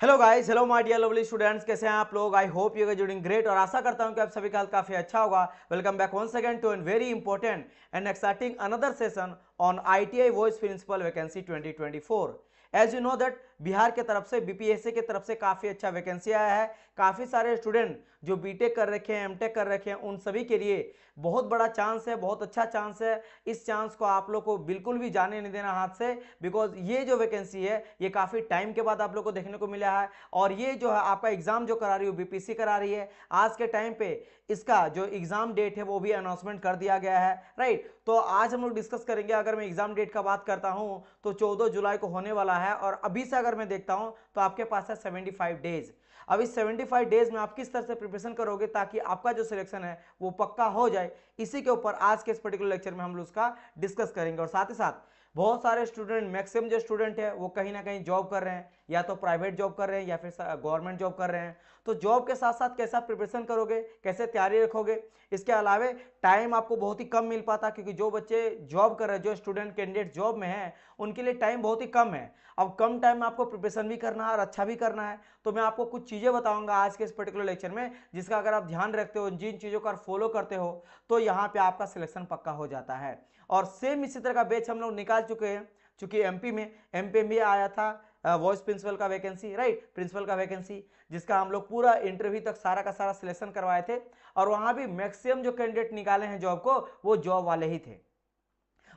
Hello guys, hello my dear lovely students, कैसे हैं आप लोग। I hope you are doing great और आशा करता हूं कि आप सभी का हाल काफी अच्छा होगा। Welcome back once again to an very important and exciting another session on ITI vice principal vacancy 2024। As you know that Bihar के तरफ से बीपीएससी के तरफ से काफी अच्छा वैकेंसी आया है। काफी सारे स्टूडेंट जो बीटेक कर रखे हैं, एमटेक कर रखे हैं, उन सभी के लिए बहुत बड़ा चांस है, बहुत अच्छा चांस है। इस चांस को आप लोग को बिल्कुल भी जाने नहीं देना हाथ से, बिकॉज ये जो वैकेंसी है ये काफी टाइम के बाद आप लोग को देखने को मिला है। और ये जो है आपका एग्जाम जो करा रही है बीपीसी करा रही है। आज के टाइम पे इसका जो एग्जाम डेट है वो भी अनाउंसमेंट कर दिया गया है, राइट। तो आज हम लोग डिस्कस करेंगे। अगर मैं एग्जाम डेट का बात करता हूं तो 14 जुलाई को होने वाला है, और अभी से अगर मैं देखता हूं तो आपके पास है 75 डेज। अब इस 75 डेज में आप किस तरह से प्रिपरेशन करोगे ताकि आपका जो सिलेक्शन है वो पक्का हो जाए, इसी के ऊपर आज के इस पर्टिकुलर लेक्चर में हम लोग उसका डिस्कस करेंगे। और साथ ही साथ बहुत सारे स्टूडेंट, मैक्सिमम जो स्टूडेंट है वो कहीं ना कहीं जॉब कर रहे हैं, या तो प्राइवेट जॉब कर रहे हैं या फिर गवर्नमेंट जॉब कर रहे हैं। तो जॉब के साथ साथ कैसा प्रिपरेशन करोगे, कैसे तैयारी रखोगे। इसके अलावा टाइम आपको बहुत ही कम मिल पाता, क्योंकि जो बच्चे जॉब कर रहे हैं, जो स्टूडेंट कैंडिडेट जॉब में है, उनके लिए टाइम बहुत ही कम है। अब कम टाइम में आपको प्रिपरेशन भी करना है और अच्छा भी करना है। तो मैं आपको कुछ चीज़ें बताऊंगा आज के इस पर्टिकुलर लेक्चर में, जिसका अगर आप ध्यान रखते हो, जिन चीज़ों का फॉलो करते हो, तो यहाँ पे आपका सिलेक्शन पक्का हो जाता है। और सेम इसी तरह का बैच हम लोग निकाल चुके हैं, चूंकि एमपी में आया था वॉइस प्रिंसिपल का वैकेंसी, राइट, प्रिंसिपल का वैकेंसी, जिसका हम लोग पूरा इंटरव्यू तक सारा का सारा सिलेक्शन करवाए थे। और वहां भी मैक्सिमम जो कैंडिडेट निकाले हैं जॉब को, वो जॉब वाले ही थे।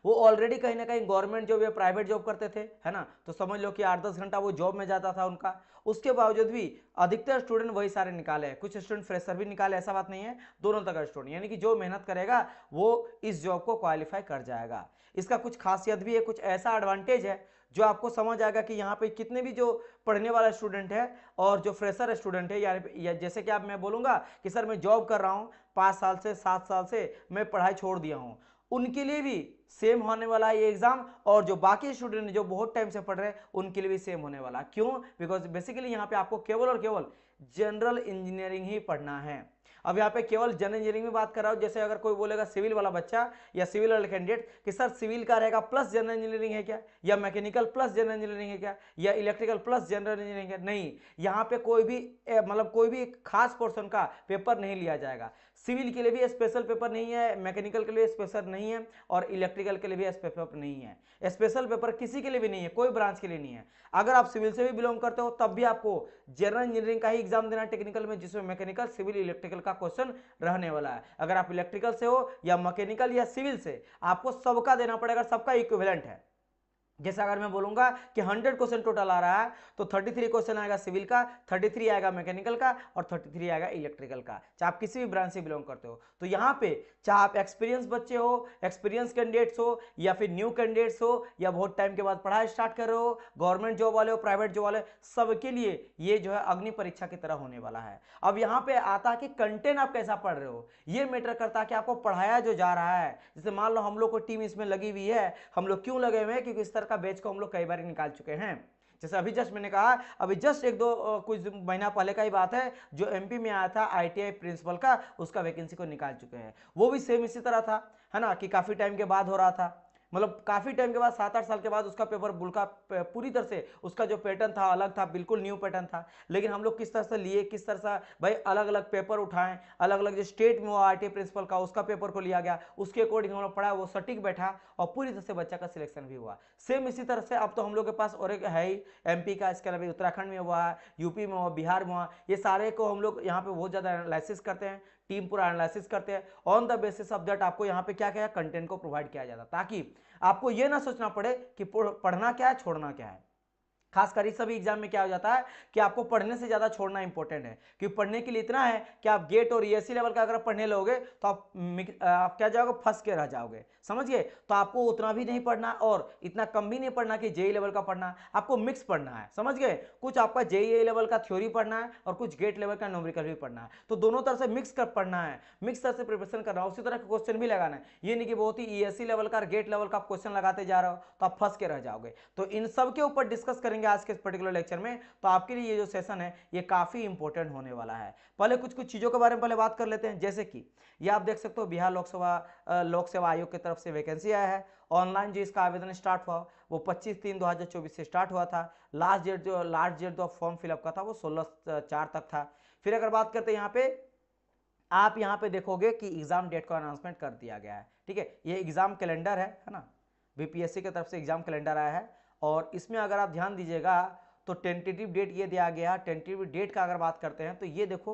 वो ऑलरेडी कहीं ना कहीं गवर्नमेंट जॉब या प्राइवेट जॉब करते थे, है ना। तो समझ लो कि 8-10 घंटा वो जॉब में जाता था उनका। उसके बावजूद भी अधिकतर स्टूडेंट वही सारे निकाले हैं। कुछ स्टूडेंट फ्रेशर भी निकाले, ऐसा बात नहीं है, दोनों तरह का स्टूडेंट, यानी कि जो मेहनत करेगा वो इस जॉब को क्वालिफाई कर जाएगा। इसका कुछ खासियत भी है, कुछ ऐसा एडवांटेज है जो आपको समझ आएगा कि यहाँ पे कितने भी जो पढ़ने वाला स्टूडेंट है और जो फ्रेशर स्टूडेंट है, या जैसे कि आप, मैं बोलूंगा कि सर मैं जॉब कर रहा हूँ 5 साल से, 7 साल से मैं पढ़ाई छोड़ दिया हूँ, उनके लिए भी सेम होने वाला है ये एग्जाम। और जो बाकी स्टूडेंट जो बहुत टाइम से पढ़ रहे हैं उनके लिए भी सेम होने वाला। क्यों? बिकॉज बेसिकली यहाँ पे आपको केवल और केवल जनरल इंजीनियरिंग ही पढ़ना है। अब यहाँ पे केवल जनरल इंजीनियरिंग में बात कर रहा हूँ। जैसे अगर कोई बोलेगा सिविल वाला बच्चा या सिविल वाला कैंडिडेट कि सर सिविल का रहेगा प्लस जनरल इंजीनियरिंग है क्या, या मैकेनिकल प्लस जनरल इंजीनियरिंग है क्या, या इलेक्ट्रिकल प्लस जनरल इंजीनियरिंग है, नहीं। यहाँ पे कोई भी मतलब कोई भी खास पोर्शन का पेपर नहीं लिया जाएगा। सिविल के लिए भी स्पेशल पेपर नहीं है, मैकेनिकल के लिए स्पेशल नहीं है, और इलेक्ट्रिकल के लिए भी स्पेशल पेपर नहीं है। स्पेशल पेपर किसी के लिए भी नहीं है, कोई ब्रांच के लिए नहीं है। अगर आप सिविल से भी बिलोंग करते हो तब भी आपको जनरल इंजीनियरिंग का ही एग्जाम देना टेक्निकल में, जिसमें मैकेनिकल, सिविल, इलेक्ट्रिकल का क्वेश्चन रहने वाला है। अगर आप इलेक्ट्रिकल से हो या मैकेनिकल या सिविल से, आपको सबका देना पड़ेगा, सबका इक्विवेलेंट है। जैसे अगर मैं बोलूंगा कि 100 क्वेश्चन टोटल आ रहा है, तो 33 क्वेश्चन आएगा सिविल का, 33 आएगा मैकेनिकल का, और 33 आएगा इलेक्ट्रिकल का, चाहे आप किसी भी ब्रांच से बिलोंग करते हो। तो यहाँ पे चाहे आप एक्सपीरियंस बच्चे हो, एक्सपीरियंस कैंडिडेट्स हो, या फिर न्यू कैंडिडेट्स हो, या बहुत टाइम के बाद पढ़ाई स्टार्ट कर रहे हो, गवर्नमेंट जॉब वाले हो, प्राइवेट जॉब वाले, सबके लिए ये जो है अग्नि परीक्षा की तरह होने वाला है। अब यहाँ पे आता है कि कंटेंट आप कैसा पढ़ रहे हो, ये मैटर करता है कि आपको पढ़ाया जो जा रहा है। जैसे मान लो हम लोग को टीम इसमें लगी हुई है, हम लोग क्यों लगे हुए हैं, क्योंकि इस तरह का बैच को हम लोग कई बार निकाल चुके हैं। जैसे अभी जस्ट मैंने कहा, अभी जस्ट एक दो कुछ महीना पहले का ही बात है, जो एमपी में आया था आईटीआई प्रिंसिपल का, उसका वैकेंसी को निकाल चुके हैं। वो भी सेम इसी तरह था, है ना, कि काफी टाइम के बाद हो रहा था, मतलब काफी टाइम के बाद, 7-8 साल के बाद उसका पेपर बुलका पूरी तरह से, उसका जो पैटर्न था अलग था, बिल्कुल न्यू पैटर्न था। लेकिन हम लोग किस तरह से लिए, किस तरह से भाई अलग अलग पेपर उठाएं, अलग अलग जो स्टेट में वो आईटी प्रिंसिपल का उसका पेपर को लिया गया, उसके अकॉर्डिंग हम लोग पढ़ा, वो सटीक बैठा, और पूरी तरह से बच्चा का सिलेक्शन भी हुआ। सेम इसी तरह से अब तो हम लोग के पास और एक है ही एमपी का, इसके अलावा उत्तराखंड में हुआ, यूपी में हुआ, बिहार में हुआ, ये सारे को हम लोग यहाँ पे बहुत ज्यादा एनालिसिस करते हैं, टीम पूरा एनालिसिस करते हैं। On the basis of that आपको यहाँ पे क्या क्या कंटेंट को प्रोवाइड किया जाता, ताकि आपको ये ना सोचना पड़े कि पढ़ना क्या है, छोड़ना क्या है। खासकर इस सभी एग्जाम में क्या हो जाता है कि आपको पढ़ने से ज्यादा छोड़ना इंपॉर्टेंट है, क्योंकि पढ़ने के लिए इतना है कि आप गेट और ईएससी लेवल का अगर पढ़ने लोगे तो आप क्या जाओगे, फंस के रह जाओगे, समझ गए। तो आपको उतना भी नहीं पढ़ना और इतना कम भी नहीं पढ़ना कि जेई लेवल का पढ़ना, आपको मिक्स पढ़ना है, समझ गए। कुछ आपका जेई लेवल का थ्योरी पढ़ना है और कुछ गेट लेवल का न्यूमेरिकल भी पढ़ना है, तो दोनों तरह से मिक्स कर पढ़ना है, मिक्स तरह से प्रिपरेशन करना है, उसी तरह का क्वेश्चन भी लगाना है। ये नहीं कि बहुत ही ईएससी लेवल का, गेट लेवल का क्वेश्चन लगाते जा रहे हो तो आप फंस के रह जाओगे। तो इन सब के ऊपर डिस्कस करेंगे आज के इस पर्टिकुलर लेक्चर में। तो आपके लिए ये जो सेशन है ये काफी इंपॉर्टेंट होने वाला है। पहले कुछ कुछ चीजों के बारे में पहले बात कर लेते हैं। जैसे कि ये आप देख सकते हो, बिहार लोक सेवा आयोग की तरफ से वैकेंसी आया है, ऑनलाइन जो इसका आवेदन स्टार्ट हुआ वो 25/3/2024 से स्टार्ट हुआ था। लास्ट डेट जो फॉर्म फिलअप का था वो 16/4 तक था। फिर अगर बात करते हैं यहाँ पे, आप यहाँ पे देखोगे कि एग्जाम डेट का अनाउंसमेंट कर दिया गया है। ठीक है, ये एग्जाम कैलेंडर है ना, बीपीएससी की तरफ से एग्जाम कैलेंडर आया है और इसमें अगर आप ध्यान दीजिएगा तो टेंटेटिव डेट ये दिया गया। टेंटेटिव डेट का अगर बात करते हैं तो ये देखो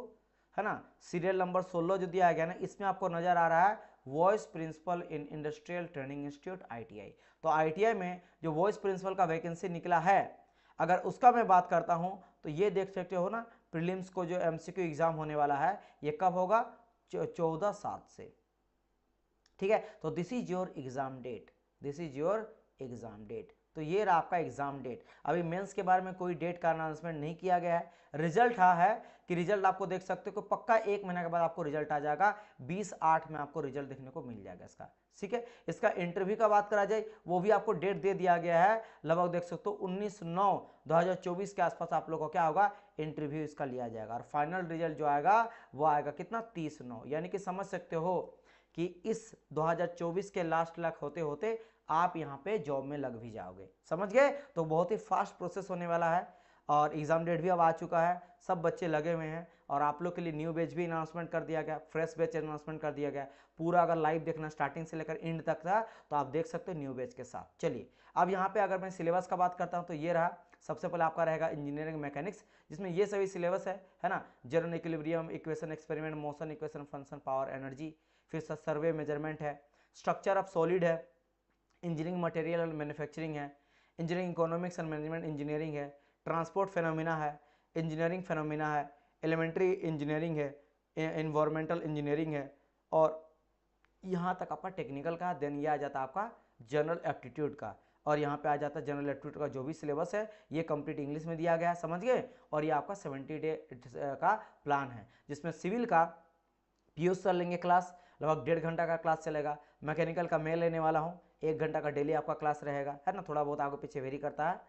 है ना, सीरियल नंबर 16 जो दिया गया ना, इसमें आपको नजर आ रहा है vice principal in industrial training institute ITI. तो आईटीआई में जो वॉइस प्रिंसिपल का वैकेंसी निकला है, अगर उसका मैं बात करता हूं तो ये देख सकते हो ना, प्रीलिम्स को जो एमसीक्यू एग्जाम होने वाला है ये कब होगा, 14/7 से। ठीक है, तो this is your exam date, this is your exam date. तो ये रहा आपका एग्जाम डेट। अभी मेंस के बारे में कोई डेट का अनाउंसमेंट नहीं किया गया है। रिजल्ट है कि रिजल्ट आपको देख सकते हो कि पक्का 1 महीने के बाद आपको रिजल्ट आ जाएगा, 20/8 में आपको रिजल्ट देखने को मिल जाएगा इसका। ठीक है, इसका इंटरव्यू का बात करा जाए वो भी आपको डेट दे दिया गया है, लगभग देख सकते हो 19/9/2024 के आसपास आप लोग को क्या होगा, इंटरव्यू इसका लिया जाएगा। और फाइनल रिजल्ट जो आएगा वो आएगा कितना, 30/9। यानी कि समझ सकते हो कि इस 2024 के लास्ट लाख होते होते आप यहाँ पे जॉब में लग भी जाओगे। समझ गए? तो बहुत ही फास्ट प्रोसेस होने वाला है और एग्जाम डेट भी अब आ चुका है, सब बच्चे लगे हुए हैं और आप लोग के लिए न्यू बैच भी अनाउंसमेंट कर दिया गया, फ्रेश बैच अनाउंसमेंट कर दिया गया। पूरा अगर लाइव देखना स्टार्टिंग से लेकर एंड तक था तो आप देख सकते हो न्यू बैच के साथ। चलिए अब यहाँ पे अगर मैं सिलेबस का बात करता हूँ तो ये रहा। सबसे पहले आपका रहेगा इंजीनियरिंग मैकेनिक्स, जिसमें ये सभी सिलेबस है ना, general equilibrium, equation, experiment, motion equation, function, power, energy, फिर सर्वे मेजरमेंट है, स्ट्रक्चर ऑफ सॉलिड है, इंजीनियरिंग मटेरियल एंड मैन्युफैक्चरिंग है, engineering economics and management engineering है, ट्रांसपोर्ट फेनोमिना है, इंजीनियरिंग फेनोमिना है, एलिमेंट्री इंजीनियरिंग है, इन्वायरमेंटल इंजीनियरिंग है और यहाँ तक आपका टेक्निकल का। देन ये आ जाता है आपका जनरल एप्टीट्यूड का, और यहाँ पे आ जाता है जनरल एप्टीट्यूड का जो भी सिलेबस है ये कंप्लीट इंग्लिश में दिया गया है, समझ गए। और ये आपका 70 डे का प्लान है, जिसमें सिविल का पीयूष सर लेंगे क्लास, लगभग 1.5 घंटा का क्लास चलेगा। मैकेनिकल का मैं लेने वाला हूँ, 1 घंटा का डेली आपका क्लास रहेगा, है ना, थोड़ा बहुत आगे पीछे वेरी करता है।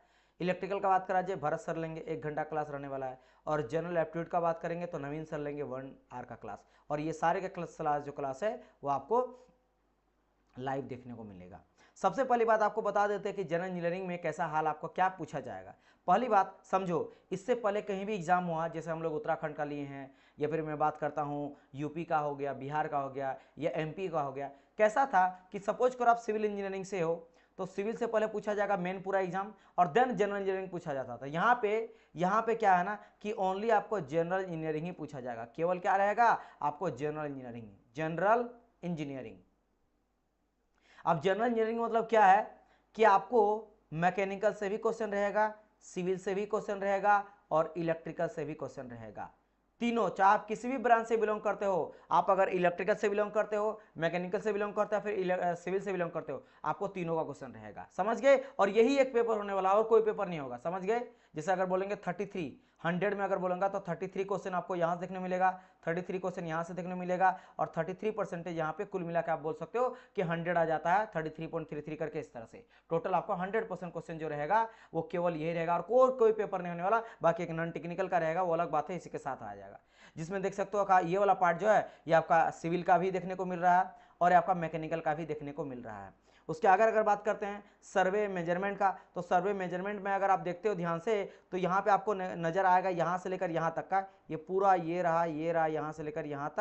इलेक्ट्रिकल का बात करा जाए भरत सर लेंगे, 1 घंटा क्लास रहने वाला है। और जनरल एप्टीट्यूड का बात करेंगे तो नवीन सर लेंगे 1 आवर का क्लास। और ये सारे के क्लास जो क्लास है वो आपको लाइव देखने को मिलेगा। सबसे पहली बात आपको बता देते हैं कि जनरल इंजीनियरिंग में कैसा हाल, आपको क्या पूछा जाएगा। पहली बात समझो, इससे पहले कहीं भी एग्जाम हुआ, जैसे हम लोग उत्तराखंड का लिए हैं या फिर मैं बात करता हूँ यूपी का हो गया, बिहार का हो गया या एमपी का हो गया, कैसा था कि सपोज करो आप सिविल इंजीनियरिंग से हो तो सिविल से पहले पूछा जाएगा मेन पूरा एग्जाम और देन जनरल इंजीनियरिंग पूछा जाता था। यहाँ पे क्या है ना कि ओनली आपको जनरल इंजीनियरिंग ही पूछा जाएगा, केवल क्या रहेगा आपको जनरल इंजीनियरिंग, जनरल इंजीनियरिंग। अब जनरल इंजीनियरिंग मतलब क्या है कि आपको मैकेनिकल से भी क्वेश्चन रहेगा, सिविल से भी क्वेश्चन रहेगा और इलेक्ट्रिकल से भी क्वेश्चन रहेगा। तीनों, चाहे आप किसी भी ब्रांच से बिलोंग करते हो, आप अगर इलेक्ट्रिकल से बिलोंग करते हो, मैकेनिकल से बिलोंग करते हो, फिर सिविल से बिलोंग करते हो, आपको तीनों का क्वेश्चन रहेगा, समझ गए। और यही एक पेपर होने वाला, और कोई पेपर नहीं होगा, समझ गए। जैसे अगर बोलेंगे 33 100 में अगर बोलूंगा तो 33 क्वेश्चन आपको यहाँ से देखने मिलेगा, 33 क्वेश्चन यहाँ से देखने मिलेगा और 33% यहाँ पे कुल मिला के आप बोल सकते हो कि 100 आ जाता है, 33.33 करके इस तरह से टोटल आपको 100% क्वेश्चन जो रहेगा वो केवल यही रहेगा और कोई पेपर नहीं होने वाला। बाकी एक नॉन टेक्निकल का रहेगा, वो अलग बात है, इसी के साथ आ जाएगा, जिसमें देख सकते हो ये वाला पार्ट जो है ये आपका सिविल का भी देखने को मिल रहा है और आपका मैकेनिकल का भी देखने को मिल रहा है। उसके आगे अगर बात करते हैं सर्वे मेजरमेंट का, तो सर्वे मेजरमेंट में अगर आप देखते हो ध्यान से तो यहाँ पे आपको नजर आएगा यहाँ से लेकर यहाँ तक का, ये पूरा ये रहा यहाँ से लेकर यहाँ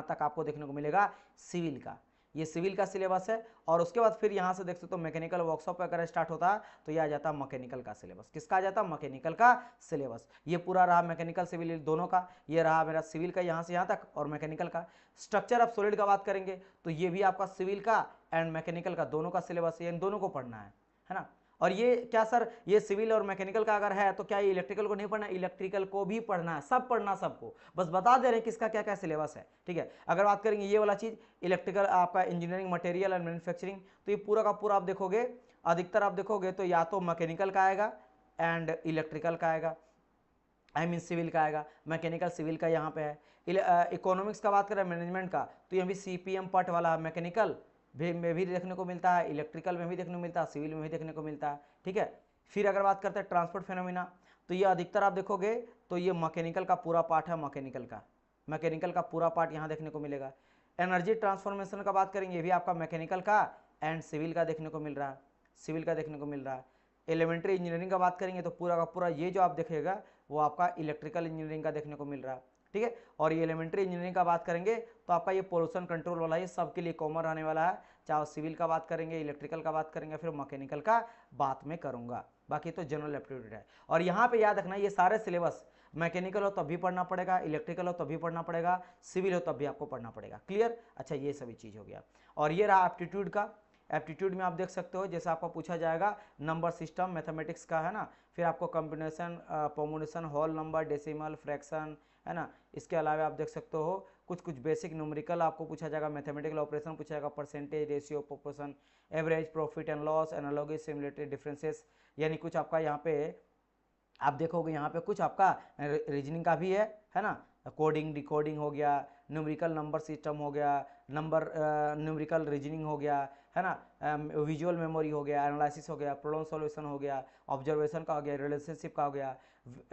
तक आपको देखने को मिलेगा सिविल का, ये सिविल का सिलेबस है। और उसके बाद फिर यहाँ से देख सकते हो मैकेनिकल वर्कशॉप अगर स्टार्ट होता है तो ये आ जाता है मैकेनिकल का सिलेबस। किसका आ जाता है? मैकेनिकल का सिलेबस। ये पूरा रहा मैकेनिकल सिविल दोनों का, ये रहा मेरा सिविल का यहाँ से यहाँ तक और मैकेनिकल का। स्ट्रक्चर ऑफ सॉलिड का बात करेंगे तो ये भी आपका सिविल का एंड मैकेनिकल का दोनों का सिलेबस है, इन दोनों को पढ़ना है ना। और ये क्या सर, ये सिविल और मैकेनिकल का अगर है तो क्या ये इलेक्ट्रिकल को नहीं पढ़ना? इलेक्ट्रिकल को भी पढ़ना है, सब पढ़ना सबको, बस बता दे रहे हैं किसका क्या क्या सिलेबस है, ठीक है। अगर बात करेंगे ये वाला चीज इलेक्ट्रिकल आपका इंजीनियरिंग मटेरियल एंड मैन्युफैक्चरिंग, तो ये पूरा का पूरा आप देखोगे, अधिकतर आप देखोगे तो या तो मैकेनिकल का आएगा एंड इलेक्ट्रिकल का आएगा, आई मीन सिविल का आएगा, मैकेनिकल सिविल का यहाँ पे है। इकोनॉमिक्स का बात करें मैनेजमेंट का तो ये भी CPM पार्ट वाला मैकेनिकल में भी देखने को मिलता है, इलेक्ट्रिकल में भी देखने को मिलता है, सिविल में भी देखने को मिलता है, ठीक है। फिर अगर बात करते हैं ट्रांसपोर्ट फेनोमिना तो ये अधिकतर आप देखोगे तो ये मैकेनिकल का पूरा पार्ट है, मैकेनिकल का पूरा पार्ट यहाँ देखने को मिलेगा। एनर्जी ट्रांसफॉर्मेशन का बात करेंगे ये भी आपका मैकेनिकल का एंड सिविल का देखने को मिल रहा है, सिविल का देखने को मिल रहा है। एलिमेंट्री इंजीनियरिंग का बात करेंगे तो पूरा का पूरा ये जो आप देखेगा वो आपका इलेक्ट्रिकल इंजीनियरिंग का देखने को मिल रहा है, ठीक है। और ये एलिमेंट्री इंजीनियरिंग का बात करेंगे तो आपका ये पोल्यूशन कंट्रोल वाला ये सबके लिए कॉमन रहने वाला है, चाहे सिविल का बात करेंगे, इलेक्ट्रिकल का बात करेंगे, फिर मैकेनिकल का बात में करूंगा, बाकी तो जनरल एप्टीट्यूड है। और यहाँ पे याद रखना ये सारे सिलेबस मैकेनिकल हो तब भी पढ़ना पड़ेगा, इलेक्ट्रिकल हो तब भी पढ़ना पड़ेगा, सिविल हो तब भी आपको पढ़ना पड़ेगा, क्लियर। अच्छा ये सभी चीज़ हो गया। और ये रहा एप्टीट्यूड का। एप्टीट्यूड में आप देख सकते हो जैसे आपको पूछा जाएगा नंबर सिस्टम मैथमेटिक्स का, है ना, फिर आपको combination, permutation, whole number, decimal, fraction, है ना। इसके अलावा आप देख सकते हो कुछ कुछ बेसिक न्यूमेरिकल आपको पूछा जाएगा, मैथमेटिकल ऑपरेशन पूछा जाएगा, percentage, ratio, proportion, average, profit and loss, analogy, similarity, differences, यानी कुछ आपका यहाँ पे आप देखोगे यहाँ पे कुछ आपका रीजनिंग का भी है ना, कोडिंग डिकोडिंग हो गया, न्यूमेरिकल नंबर सिस्टम हो गया, नंबर न्यूमेरिकल रीजनिंग हो गया, है ना, विजुअल मेमोरी हो गया, एनालिसिस हो गया, प्रॉब्लम सॉल्यूशन हो गया, ऑब्जर्वेशन का हो गया, रिलेशनशिप का हो गया,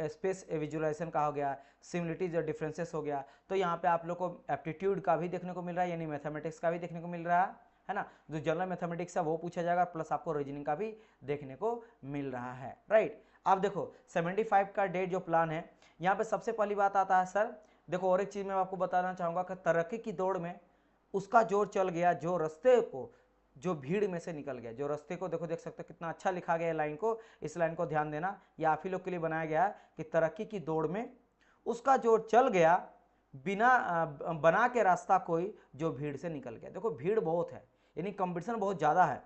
स्पेस विजुअलाइजेशन का हो गया, सिमिलरिटीज और डिफरेंसेस हो गया। तो यहाँ पे आप लोग को एप्टीट्यूड का भी देखने को मिल रहा है, यानी मैथमेटिक्स का भी देखने को मिल रहा है ना, जो जनरल मैथमेटिक्स है वो पूछा जाएगा, प्लस आपको रीजनिंग का भी देखने को मिल रहा है, राइट। अब देखो 75 का डेट जो प्लान है, यहाँ पे सबसे पहली बात आता है सर, देखो और एक चीज़ मैं आपको बताना चाहूँगा कि तरक्की की दौड़ में उसका जोर चल गया जो रास्ते को, जो भीड़ में से निकल गया, जो रास्ते को देखो, देख सकते हो कितना अच्छा लिखा गया है लाइन को, इस लाइन को ध्यान देना, ये आप ही लोग के लिए बनाया गया है कि तरक्की की दौड़ में उसका जोर चल गया बिना बना के रास्ता कोई जो भीड़ से निकल गया। देखो भीड़ बहुत है, यानी कंपटीशन बहुत ज़्यादा है,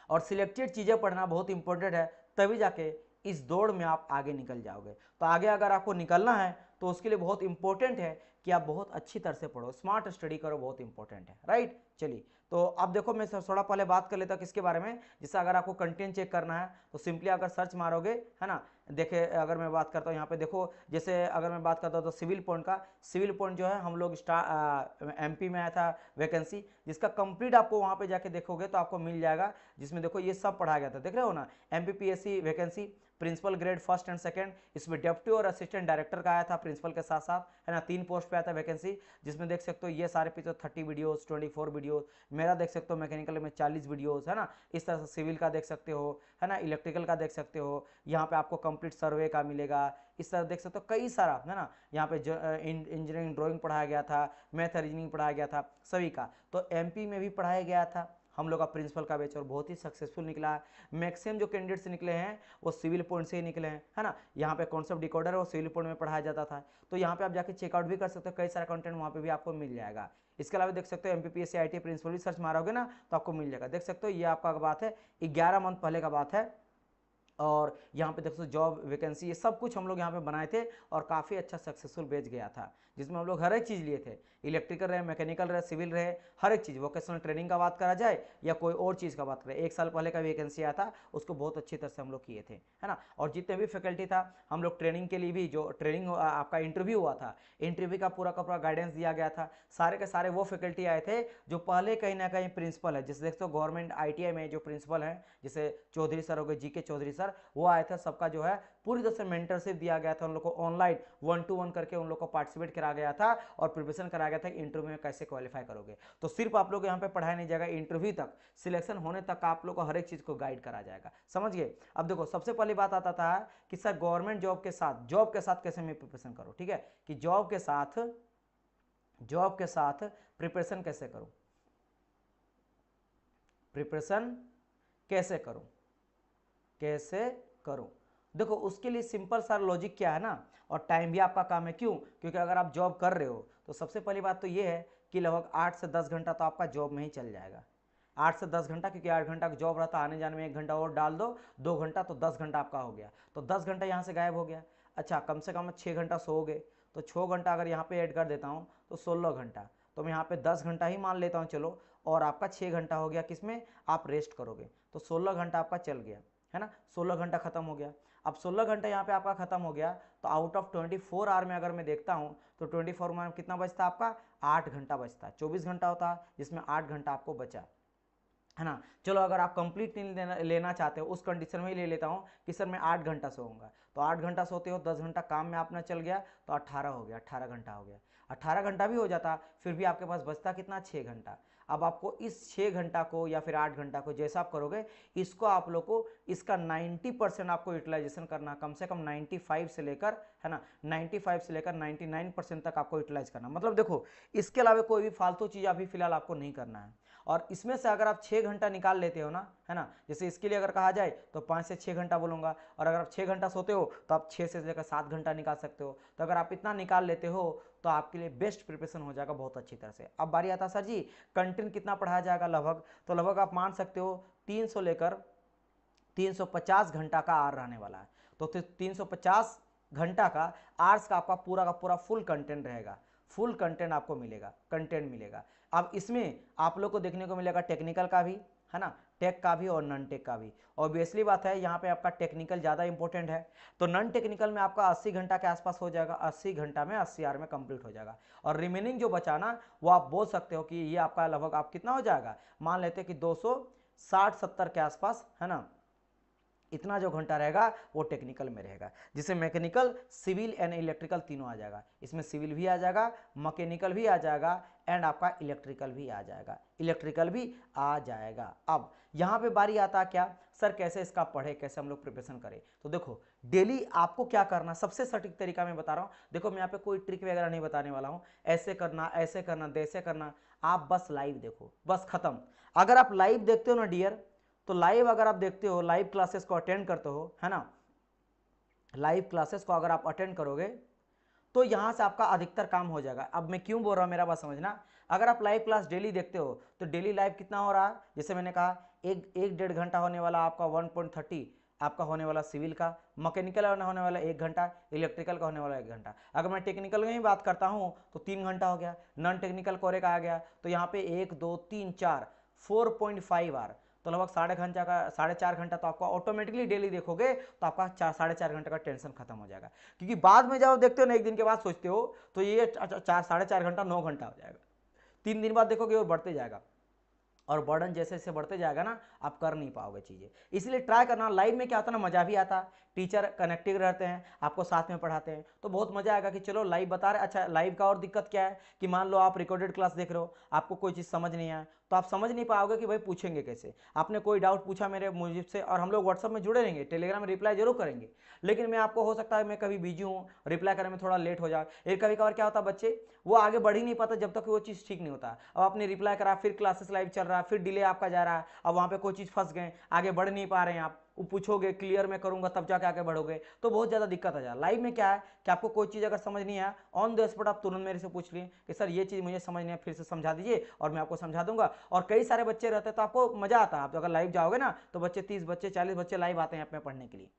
और सिलेक्टेड चीज़ें पढ़ना बहुत इंपॉर्टेंट है, तभी जाके इस दौड़ में आप आगे निकल जाओगे। तो आगे अगर आपको निकलना है तो उसके लिए बहुत इंपॉर्टेंट है कि आप बहुत अच्छी तरह से पढ़ो, स्मार्ट स्टडी करो, बहुत इंपॉर्टेंट है, राइट। चलिए तो अब देखो मैं थोड़ा पहले बात कर लेता हूँ किसके बारे में, जिससे अगर आपको कंटेंट चेक करना है तो सिंपली अगर सर्च मारोगे, है ना, देखे अगर मैं बात करता हूँ यहाँ पे देखो, जैसे अगर मैं बात करता हूँ तो सिविल पॉइंट का, सिविल पॉइंट जो है हम लोग MP में आया था वैकेंसी, जिसका कंप्लीट आपको वहाँ पे जाके देखोगे तो आपको मिल जाएगा, जिसमें देखो ये सब पढ़ाया गया था, देख रहे हो ना, MPPSC vacancy principal grade first and second, इसमें डेप्टी और असिस्टेंट डायरेक्टर का आया था प्रिंसिपल के साथ साथ, है ना, 3 पोस्ट पे आया था वैकेंसी, जिसमें देख सकते हो ये सारे पीछे 30 वीडियोस, 24 वीडियोस, मेरा देख सकते हो मैकेनिकल में 40 वीडियोस, है ना, इस तरह से सिविल का देख सकते हो, है ना, इलेक्ट्रिकल का देख सकते हो, यहाँ पे आपको कंप्लीट सर्वे का मिलेगा, इस तरह देख सकते हो कई सारा, है ना, यहाँ पे इंजीनियरिंग ड्राइंग पढ़ाया गया था, मैथ रीजनिंग पढ़ाया गया था सभी का, तो MP में भी पढ़ाया गया था हम लोग का प्रिंसिपल का बैच, और बहुत ही सक्सेसफुल निकला है। मैक्सिमम जो कैंडिडेट्स निकले हैं वो सिविल पॉइंट से ही निकले हैं, है ना, यहाँ पे कॉन्सेप्ट डिकोडर वो सिविल पॉइंट में पढ़ाया जाता था, तो यहाँ पे आप जाके चेकआउट भी कर सकते हो, कई सारा कंटेंट वहाँ पे भी आपको मिल जाएगा। इसके अलावा देख सकते हो MPPSC ITA प्रिंसिपल भी सर्च मारोगे ना तो आपको मिल जाएगा, देख सकते हो ये आपका बात है 11 मंथ पहले का बात है, और यहाँ पे देखो जॉब वैकेंसी ये सब कुछ हम लोग यहाँ पे बनाए थे, और काफ़ी अच्छा सक्सेसफुल बैच गया था, जिसमें हम लोग हर एक चीज़ लिए थे, इलेक्ट्रिकल रहे, मैकेनिकल रहे, सिविल रहे, हर एक चीज़, वोकेशनल ट्रेनिंग का बात करा जाए या कोई और चीज़ का बात करें, 1 साल पहले का वैकेंसी आया था उसको बहुत अच्छी तरह से हम लोग किए थे, है ना। और जितने भी फैकल्टी था हम लोग ट्रेनिंग के लिए भी, जो ट्रेनिंग आपका इंटरव्यू हुआ था, इंटरव्यू का पूरा गाइडेंस दिया गया था, सारे के सारे वो फैकल्टी आए थे जो पहले कहीं ना कहीं प्रिंसिपल है, जैसे देखते हो गवर्नमेंट ITI में जो प्रिंसिपल हैं, जैसे चौधरी सर हो गए, GK चौधरी सर, वो आए थे, सबका जो है पूरी तरह से मेंटरशिप दिया गया था उन लोग को, ऑनलाइन 1-to-1 करके उन लोग को पार्टिसिपेट करा गया था, और प्रिपरेशन कराया गया था कि इंटरव्यू में कैसे क्वालिफाई करोगे। तो सिर्फ आप लोग यहाँ पे पढ़ाया नहीं जाएगा, इंटरव्यू तक, सिलेक्शन होने तक आप लोग को हर एक चीज़ को गाइड करा जाएगा, समझ गए। अब देखो सबसे पहली बात आता था कि सर गवर्नमेंट जॉब के साथ कैसे मैं प्रिपरेशन करूँ, ठीक है, कि जॉब के साथ प्रिपरेशन कैसे करूँ, प्रिपरेशन कैसे करूं। देखो उसके लिए सिंपल सा लॉजिक क्या है ना, और टाइम भी आपका काम है, क्यों, क्योंकि अगर आप जॉब कर रहे हो तो सबसे पहली बात तो ये है कि लगभग 8 से 10 घंटा तो आपका जॉब में ही चल जाएगा, 8 से 10 घंटा, क्योंकि 8 घंटा का जॉब रहता है, आने जाने में 1 घंटा और डाल दो, 2 घंटा, तो 10 घंटा आपका हो गया, तो 10 घंटा यहाँ से गायब हो गया। अच्छा कम से कम 6 घंटा सोओगे, तो 6 घंटा अगर यहाँ पे ऐड कर देता हूँ तो 16 घंटा, तो मैं यहाँ पे 10 घंटा ही मान लेता हूँ चलो, और आपका 6 घंटा हो गया किसमें, आप रेस्ट करोगे, तो 16 घंटा आपका चल गया, है ना, 16 घंटा खत्म हो गया। अब 16 घंटा यहाँ पे आपका खत्म हो गया, तो आउट ऑफ 24 आवर में अगर मैं देखता हूँ तो 24 में कितना बचता है आपका, 8 घंटा बचता है, 24 घंटा होता है जिसमें 8 घंटा आपको बचा, है ना। चलो अगर आप कंप्लीट नींद लेना चाहते हो उस कंडीशन में ही ले लेता हूँ कि सर मैं 8 घंटा सोऊंगा, तो 8 घंटा सोते हो, 10 घंटा काम में अपना चल गया, तो 18 हो गया, 18 घंटा हो गया। 18 घंटा भी हो जाता फिर भी आपके पास बचता कितना, 6 घंटा। अब आपको इस 6 घंटा को या फिर 8 घंटा को जैसा आप करोगे, इसको आप लोग को इसका 90% आपको यूटिलाइजेशन करना, कम से कम 95 से लेकर, है ना, 95 से लेकर 99% तक आपको यूटिलाइज करना। मतलब देखो इसके अलावा कोई भी फालतू चीज़ अभी फिलहाल आपको नहीं करना है। और इसमें से अगर आप 6 घंटा निकाल लेते हो ना, है ना, जैसे इसके लिए अगर कहा जाए तो 5 से 6 घंटा बोलूँगा, और अगर आप 6 घंटा सोते हो तो आप 6 से लेकर 7 घंटा निकाल सकते हो। तो अगर आप इतना निकाल लेते हो तो आपके लिए बेस्ट प्रिपरेशन हो जाएगा बहुत अच्छी तरह से। अब बारी आता है सर जी कंटेंट कितना पढ़ाया जाएगा लगभग, तो लगभग आप मान सकते हो 300 लेकर 350 घंटा का आर रहने वाला है। तो 350 घंटा का आर्स का आपका पूरा फुल कंटेंट रहेगा, फुल कंटेंट आपको मिलेगा, कंटेंट मिलेगा। अब इसमें आप लोग को देखने को मिलेगा टेक्निकल का भी, है ना, टेक का भी और नॉन टेक का भी। ऑब्वियसली बात है यहाँ पे आपका टेक्निकल ज़्यादा इंपॉर्टेंट है, तो नॉन टेक्निकल में आपका 80 घंटा के आसपास हो जाएगा, 80 घंटा में 80 आवर में कंप्लीट हो जाएगा। और रिमेनिंग जो बचाना वो आप बोल सकते हो कि ये आपका लगभग आप कितना हो जाएगा, मान लेते हैं कि 260-70 के आसपास, है ना, इतना जो घंटा रहेगा वो टेक्निकल में रहेगा, जिसमें मैकेनिकल, सिविल एंड इलेक्ट्रिकल तीनों आ जाएगा। इसमें सिविल भी आ जाएगा, मैकेनिकल भी आ जाएगा एंड आपका इलेक्ट्रिकल भी आ जाएगा, इलेक्ट्रिकल भी आ जाएगा। अब यहाँ पे बारी आता क्या, सर कैसे इसका पढ़े, कैसे हम लोग प्रिपरेशन करें। तो देखो डेली आपको क्या करना, सबसे सटीक तरीका मैं बता रहा हूँ। देखो मैं यहाँ पे कोई ट्रिक वगैरह नहीं बताने वाला हूँ, ऐसे करना ऐसे करना वैसे करना, आप बस लाइव देखो, बस खत्म। अगर आप लाइव देखते हो ना डियर, तो लाइव अगर आप देखते हो, लाइव क्लासेस को अटेंड करते हो, है ना, लाइव क्लासेस को अगर आप अटेंड करोगे तो यहां से आपका अधिकतर काम हो जाएगा। अब मैं क्यों बोल रहा हूं मेरा बात समझना, अगर आप लाइव क्लास डेली देखते हो तो डेली लाइव कितना हो रहा है, जैसे मैंने कहा एक डेढ़ घंटा होने वाला आपका 1.30 आपका होने वाला सिविल का, मैकेनिकल होने वाला 1 घंटा, इलेक्ट्रिकल का होने वाला 1 घंटा। अगर मैं टेक्निकल में ही बात करता हूँ तो 3 घंटा हो गया, नॉन टेक्निकल कोरे का आ गया, तो यहाँ पे 1 2 3 4 4.5 आवर, तो लगभग 4.5 घंटा तो आपका ऑटोमेटिकली डेली देखोगे तो आपका 4-4.5 घंटे का टेंशन खत्म हो जाएगा। क्योंकि बाद में जब देखते हो ना, एक दिन के बाद सोचते हो तो ये 4-4.5 घंटा 9 घंटा हो जाएगा, 3 दिन बाद देखोगे और बढ़ते जाएगा, और बर्डन जैसे जैसे बढ़ते जाएगा ना आप कर नहीं पाओगे चीज़ें। इसलिए ट्राई करना, लाइव में क्या होता है ना, मज़ा भी आता, टीचर कनेक्टिव रहते हैं, आपको साथ में पढ़ाते हैं, तो बहुत मज़ा आएगा कि चलो लाइव बता रहे। अच्छा लाइव का और दिक्कत क्या है कि मान लो आप रिकॉर्डेड क्लास देख रहे हो, आपको कोई चीज़ समझ नहीं आया तो आप समझ नहीं पाओगे कि भाई पूछेंगे कैसे। आपने कोई डाउट पूछा मेरे मुझसे, और हम लोग व्हाट्सअप में जुड़े रहेंगे, टेलीग्राम में रिप्लाई जरूर करेंगे, लेकिन मैं आपको हो सकता है मैं कभी बिजी हूँ, रिप्लाई करने में थोड़ा लेट हो जाए। एक कभी कभार क्या होता है बच्चे वो आगे बढ़ ही नहीं पाता जब तक वो चीज़ ठीक नहीं होता। अब आपने रिप्लाई करा, फिर क्लासेस लाइव चल रहा है, फिर डिले आपका जा रहा है, अब वहाँ पे कोई चीज़ फंस गए, आगे बढ़ नहीं पा रहे हैं आप, वो पूछोगे क्लियर मैं करूंगा तब जाके आगे बढ़ोगे, तो बहुत ज़्यादा दिक्कत आ जाए। लाइव में क्या है कि आपको कोई चीज़ अगर समझ नहीं आया ऑन द स्पॉट आप तुरंत मेरे से पूछ लिए कि सर ये चीज़ मुझे समझ नहीं है, फिर से समझा दीजिए और मैं आपको समझा दूंगा। और कई सारे बच्चे रहते हैं तो आपको मज़ा आता है, आप अगर लाइव जाओगे ना तो बच्चे 30 बच्चे 40 बच्चे लाइव आते हैं अपने पढ़ने के लिए,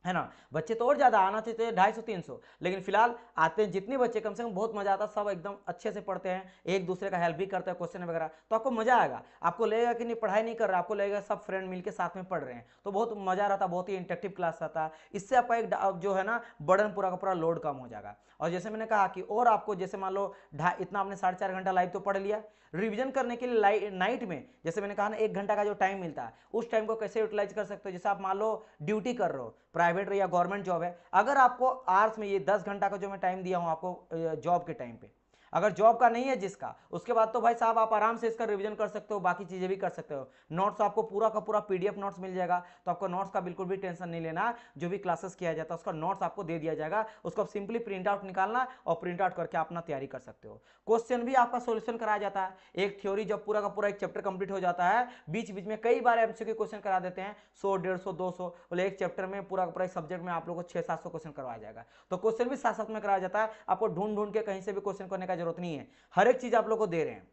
है ना। बच्चे तो और ज़्यादा आना चाहिए 250-300, लेकिन फिलहाल आते हैं जितने बच्चे कम से कम बहुत मज़ा आता है, सब एकदम अच्छे से पढ़ते हैं, एक दूसरे का हेल्प भी करते हैं क्वेश्चन वगैरह, तो आपको मज़ा आएगा। आपको लगेगा कि नहीं पढ़ाई नहीं कर रहा, आपको लगेगा सब फ्रेंड मिलकर साथ में पढ़ रहे हैं, तो बहुत मज़ा रहता है, बहुत ही इंटरेक्टिव क्लास रहता है। इससे आपका एक जो है ना बर्डन पूरा का पूरा लोड कम हो जाएगा। और जैसे मैंने कहा कि और आपको जैसे मान लो इतना आपने 4.5 घंटा लाइव तो पढ़ लिया, रिवीजन करने के लिए नाइट में जैसे मैंने कहा ना 1 घंटा का जो टाइम मिलता है, उस टाइम को कैसे यूटिलाइज कर सकते हो। जैसे आप मान लो ड्यूटी कर रहे हो, प्राइवेट या गवर्नमेंट जॉब है, अगर आपको आवर्स में ये 10 घंटा का जो मैं टाइम दिया हूँ आपको जॉब के टाइम पे, अगर जॉब का नहीं है जिसका, उसके बाद तो भाई साहब आप आराम से इसका रिवीजन कर सकते हो, बाकी चीजें भी कर सकते हो। नोट्स आपको पूरा का पूरा पीडीएफ नोट्स मिल जाएगा, तो आपको नोट्स का बिल्कुल भी टेंशन नहीं लेना। जो भी क्लासेस किया जाता है उसका नोट्स आपको दे दिया जाएगा, उसको आप सिंपली प्रिंट आउट निकालना और प्रिंट आउट करके अपना तैयारी कर सकते हो। क्वेश्चन भी आपका सोल्यूशन कराया जाता है, एक थ्योरी जब पूरा का पूरा एक चैप्टर कंप्लीट हो जाता है, बीच बीच में कई बार एमसीक्यू क्वेश्चन करा देते हैं, 100 150 200, बोले एक चैप्टर में पूरा का पूरा एक सब्जेक्ट में आप लोगों को 600-700 क्वेश्चन करवाया जाएगा। तो क्वेश्चन भी साथ साथ में कराया जाता है, आपको ढूंढ ढूंढ के कहीं से भी क्वेश्चन करने का जरूरत नहीं है, हर एक चीज आप लोग को दे रहे हैं।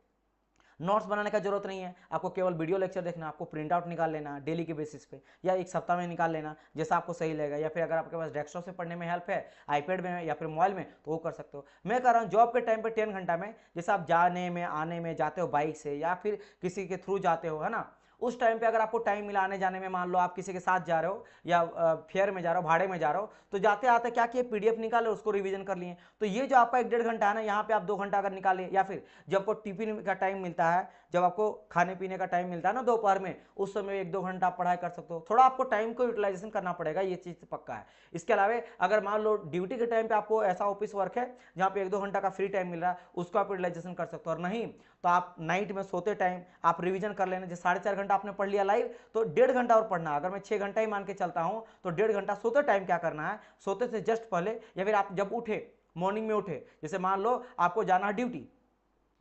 नोट्स बनाने का जरूरत नहीं है, आपको केवल वीडियो लेक्चर देखना, आपको प्रिंट आउट निकाल लेना डेली के बेसिस पे, या एक सप्ताह में निकाल लेना जैसा आपको सही लगेगा, या फिर अगर आपके पास डेस्कटॉप से पढ़ने में हेल्प है, आईपैड में या फिर मोबाइल में, तो वो कर सकते हो। मैं कह रहा हूँ जॉब के टाइम पे 10 घंटा में, जैसे आप जाने में आने में जाते हो बाइक से या फिर किसी के थ्रू जाते हो, है ना, उस टाइम पे अगर आपको टाइम मिला आने जाने में, मान लो आप किसी के साथ जा रहे हो या फेयर में जा रहे हो, भाड़े में जा रहे हो, तो जाते आते क्या किए, पीडीएफ निकाले, उसको रिवीजन कर लिए। तो ये जो आपका 1-1.5 घंटा है ना, यहाँ पे आप 2 घंटा अगर निकाले, या फिर जब आपको टिफिन का टाइम मिलता है, जब आपको खाने पीने का टाइम मिलता है ना दोपहर में, उस समय 1-2 घंटा आप पढ़ाई कर सकते हो। थोड़ा आपको टाइम को यूटिलाइजेशन करना पड़ेगा, ये चीज पक्का है। इसके अलावा अगर मान लो ड्यूटी के टाइम पे आपको ऐसा ऑफिस वर्क है जहाँ पे 1-2 घंटा का फ्री टाइम मिल रहा है, उसको आप यूटिलाइजेशन कर सकते हो। और नहीं तो आप नाइट में सोते टाइम आप रिवीजन कर लेना। जैसे 4.5 घंटा आपने पढ़ लिया लाइव, तो 1.5 घंटा और पढ़ना। अगर मैं 6 घंटा ही मान के चलता हूं, तो 1.5 घंटा सोते टाइम क्या करना है, सोते से जस्ट पहले या फिर आप जब उठे, मॉर्निंग में उठे, जैसे मान लो आपको जाना है ड्यूटी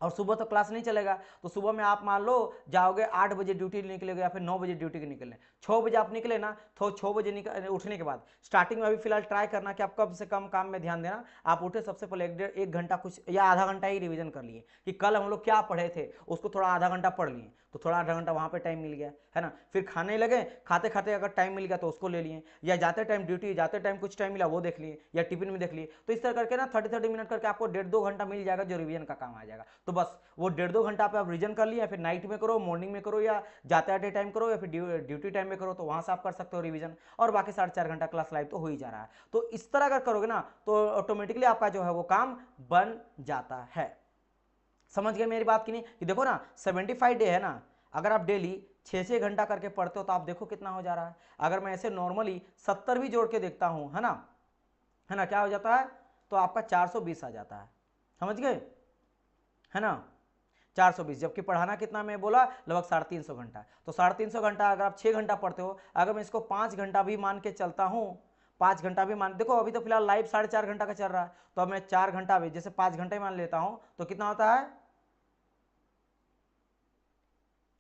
और सुबह तो क्लास नहीं चलेगा, तो सुबह में आप मान लो जाओगे 8 बजे ड्यूटी निकलेगा या फिर 9 बजे ड्यूटी के निकले, 6 बजे आप निकले ना, तो 6 बजे उठने के बाद स्टार्टिंग में अभी फिलहाल ट्राई करना कि आप कम से कम काम में ध्यान देना। आप उठे सबसे पहले 1 घंटा कुछ या आधा घंटा ही रिवीजन कर लिए कि कल हम लोग क्या पढ़े थे, उसको थोड़ा आधा घंटा पढ़ लिए, तो थोड़ा आधा घंटा वहाँ पे टाइम मिल गया है ना। फिर खाने लगे, खाते खाते अगर टाइम मिल गया तो उसको ले लिए, या जाते टाइम ड्यूटी जाते टाइम कुछ टाइम मिला वो देख लिए, या टिफिन में देख लिए। तो इस तरह करके ना 30-30 मिनट करके आपको 1.5-2 घंटा मिल जाएगा जो रिवीजन का काम आ जाएगा। तो बस वो 1.5-2 घंटा पे आप रिवीजन कर लिए, या फिर नाइट में करो, मॉर्निंग में करो, या जाते आते टाइम करो, या फिर ड्यूटी टाइम में करो, तो वहां से आप कर सकते हो रिवीजन। और बाकी 4.5 घंटा क्लास लाइव तो हो ही जा रहा है। तो इस तरह अगर करोगे ना, तो ऑटोमेटिकली आपका जो है वो काम बन जाता है। समझ गए मेरी बात की नहीं? कि देखो ना 75 डे है ना, अगर आप डेली 6-6 घंटा करके पढ़ते हो तो आप देखो कितना हो जा रहा है। अगर मैं ऐसे नॉर्मली 70 भी जोड़ के देखता हूं, है ना, क्या हो जाता है, तो आपका 420 आ जाता है। समझ गए, है ना, 420। जबकि पढ़ाना कितना मैं बोला, लगभग 350 घंटा। तो 350 घंटा अगर आप 6 घंटा पढ़ते हो, अगर मैं इसको 5 घंटा भी मान के चलता हूं, 5 घंटा भी मान, देखो अभी तो फिलहाल लाइव 4.5 घंटा का चल रहा है, तो अब मैं 4 घंटा भी, जैसे 5 घंटे मान लेता हूं, तो कितना होता है,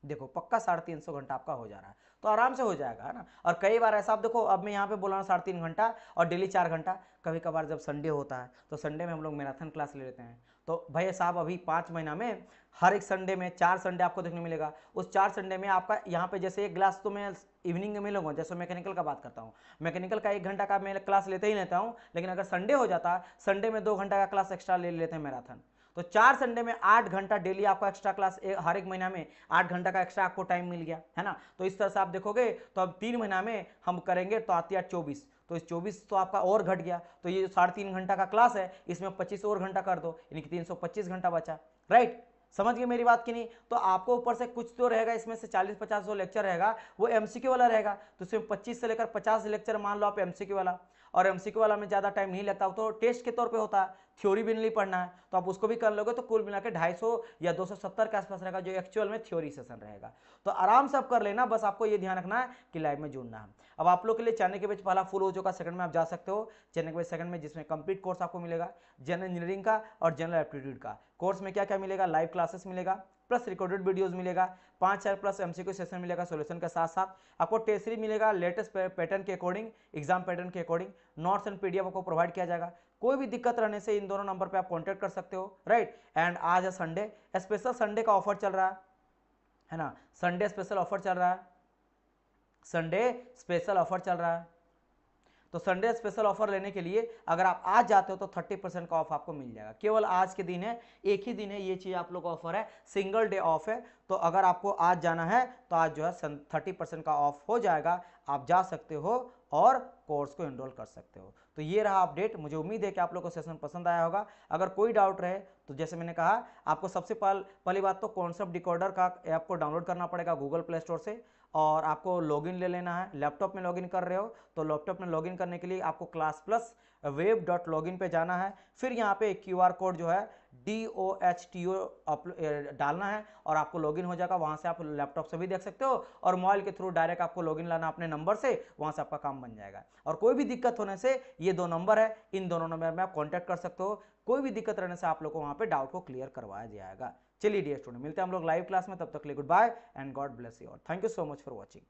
देखो पक्का 350 घंटा आपका हो जा रहा है। तो आराम से हो जाएगा, है ना। और कई बार ऐसा आप देखो, अब मैं यहाँ पे बोला 3.5 घंटा और डेली 4 घंटा। कभी कभार जब संडे होता है तो संडे में हम लोग मैराथन क्लास ले लेते हैं। तो भाई साहब अभी 5 महीना में हर एक संडे में 4 संडे आपको देखने मिलेगा। उस 4 संडे में आपका यहाँ पे जैसे 1 क्लास तो मैं इवनिंग में मिलूंगा, जैसे मैकेनिकल का बात करता हूँ, मैकेनिकल का 1 घंटा का मैं क्लास लेते ही लेता हूँ। लेकिन अगर संडे हो जाता, संडे में 2 घंटा का क्लास एक्स्ट्रा ले लेते हैं मैराथन। तो 4 संडे में 8 घंटा डेली आपका एक्स्ट्रा क्लास, हर एक महीना में 8 घंटा का एक्स्ट्रा आपको टाइम मिल गया, है ना। तो इस तरह से आप देखोगे तो अब 3 महीना में हम करेंगे तो आती है 24। तो इस 24 तो आपका और घट गया, तो ये 3.5 घंटा का क्लास है, इसमें 25 और घंटा कर दो, यानी कि 325 घंटा बचा। राइट, समझ गए मेरी बात की नहीं? तो आपको ऊपर से कुछ तो रहेगा, इसमें से 40-50 जो लेक्चर रहेगा वो एमसीक्यू वाला रहेगा। तो इसमें 25 से लेकर 50 लेक्चर मान लो आप एमसीक्यू वाला, और एमसीक्यू वाला में ज़्यादा टाइम नहीं लगता, तो टेस्ट के तौर पे होता है, थ्योरी भी नहीं पढ़ना है, तो आप उसको भी कर लोगे, तो कुल मिला के 250 या 270 के आसपास रहेगा जो एक्चुअल में थ्योरी सेशन रहेगा। तो आराम से आप कर लेना, बस आपको ये ध्यान रखना है कि लाइव में जुड़ना है। अब आप लोग के लिए चैनल के बीच पहला फुल हो चुका, सेकंड में आप जा सकते हो चैनल के बीच सेकंड में, जिसमें कंप्लीट कोर्स आपको मिलेगा जनरल इंजीनियरिंग का और जनरल एप्टीट्यूड का। कोर्स में क्या क्या मिलेगा, लाइव क्लासेस मिलेगा, प्लस रिकॉर्डेड वीडियोस मिलेगा, 5 प्लस एमसीक्यू सेशन मिलेगा सोल्यूशन के साथ साथ, आपको टेस्ट सीरीज मिलेगा लेटेस्ट पैटर्न के अकॉर्डिंग, एग्जाम पैटर्न के अकॉर्डिंग, नोट्स एंड पीडीएफ आपको प्रोवाइड किया जाएगा। कोई भी दिक्कत रहने से इन दोनों नंबर पे आप कांटेक्ट कर सकते हो। राइट, एंड आज है संडे, स्पेशल संडे का ऑफर चल रहा है ना, संडे स्पेशल ऑफर चल रहा है, संडे स्पेशल ऑफर चल रहा है। तो संडे स्पेशल ऑफर लेने के लिए अगर आप आज जाते हो तो 30% का ऑफ आपको मिल जाएगा। केवल आज के दिन है, एक ही दिन है, ये चीज आप लोग का ऑफर है, सिंगल डे ऑफ है। तो अगर आपको आज जाना है तो आज जो है 30% का ऑफ हो जाएगा, आप जा सकते हो और कोर्स को एनरोल कर सकते हो। तो ये रहा अपडेट। मुझे उम्मीद है कि आप लोग को सेशन पसंद आया होगा। अगर कोई डाउट रहे तो जैसे मैंने कहा, आपको सबसे पहली बात तो कॉन्सेप्ट डिकोडर का ऐप को डाउनलोड करना पड़ेगा गूगल प्ले स्टोर से, और आपको लॉगिन ले लेना है। लैपटॉप में लॉगिन कर रहे हो तो लैपटॉप में लॉगिन करने के लिए आपको classplus.web.login पे जाना है। फिर यहाँ पे QR कोड जो है DOHTO डालना है और आपको लॉगिन हो जाएगा। वहाँ से आप लैपटॉप से भी देख सकते हो और मोबाइल के थ्रू डायरेक्ट आपको लॉगिन लाना अपने नंबर से, वहाँ से आपका काम बन जाएगा। और कोई भी दिक्कत होने से ये 2 नंबर है, इन दोनों नंबर में आप कॉन्टैक्ट कर सकते हो। कोई भी दिक्कत रहने से आप लोग को वहाँ पे डाउट को क्लियर करवाया जाएगा। चलिए डियर स्टूडेंट, मिलते हैं हम लोग लाइव क्लास में, तब तक के लिए goodbye and God bless you all. Thank you so much for watching.